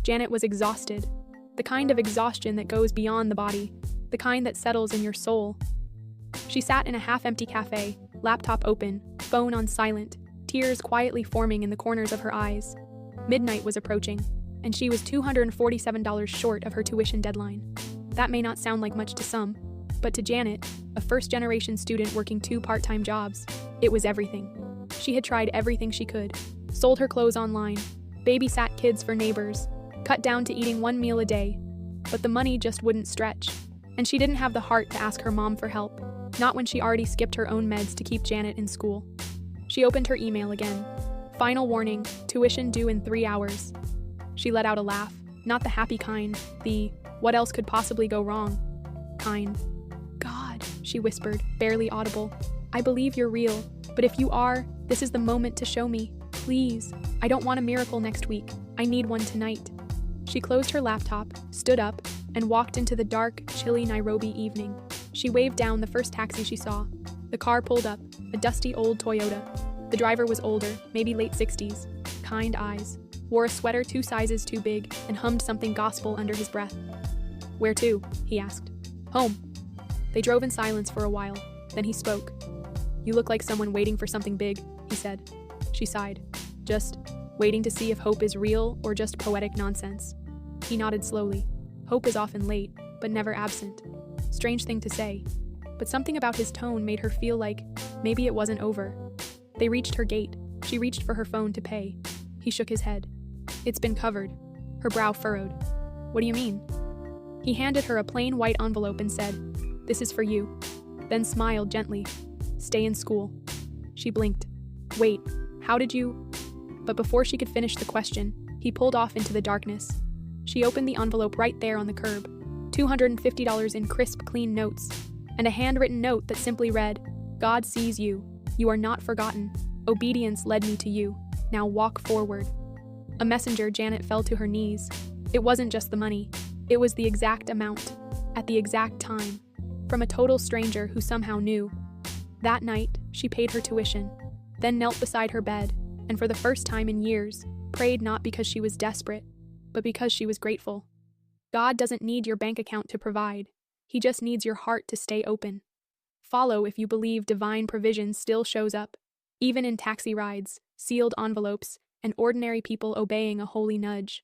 Janet was exhausted. The kind of exhaustion that goes beyond the body, the kind that settles in your soul. She sat in a half-empty cafe, laptop open, phone on silent, tears quietly forming in the corners of her eyes. Midnight was approaching, and she was $247 short of her tuition deadline. That may not sound like much to some, but to Janet, a first-generation student working 2 part-time jobs, it was everything. She had tried everything she could, sold her clothes online, babysat kids for neighbors, cut down to eating 1 meal a day, but the money just wouldn't stretch, and she didn't have the heart to ask her mom for help, not when she already skipped her own meds to keep Janet in school. She opened her email again. Final warning, tuition due in 3 hours. She let out a laugh, not the happy kind, the what else could possibly go wrong kind. God, she whispered, barely audible. I believe you're real, but if you are, this is the moment to show me. Please. I don't want a miracle next week. I need one tonight. She closed her laptop, stood up, and walked into the dark, chilly Nairobi evening. She waved down the first taxi she saw. The car pulled up, a dusty old Toyota. The driver was older, maybe late 60s. Kind eyes. Wore a sweater 2 sizes too big and hummed something gospel under his breath. Where to? He asked. Home. They drove in silence for a while. Then he spoke. You look like someone waiting for something big, he said. She sighed. Just waiting to see if hope is real or just poetic nonsense. He nodded slowly. Hope is often late, but never absent. Strange thing to say, but something about his tone made her feel like maybe it wasn't over. They reached her gate. She reached for her phone to pay. He shook his head. It's been covered. Her brow furrowed. What do you mean? He handed her a plain white envelope and said, This is for you. Then smiled gently. Stay in school. She blinked. Wait, how did you? But before she could finish the question, he pulled off into the darkness. She opened the envelope right there on the curb. $250 in crisp, clean notes, and a handwritten note that simply read, God sees you. You are not forgotten. Obedience led me to you. Now walk forward. A messenger, Janet fell to her knees. It wasn't just the money. It was the exact amount, at the exact time, from a total stranger who somehow knew. That night, she paid her tuition, then knelt beside her bed, and for the first time in years, prayed not because she was desperate, but because she was grateful. God doesn't need your bank account to provide. He just needs your heart to stay open. Follow if you believe divine provision still shows up, even in taxi rides, sealed envelopes, and ordinary people obeying a holy nudge.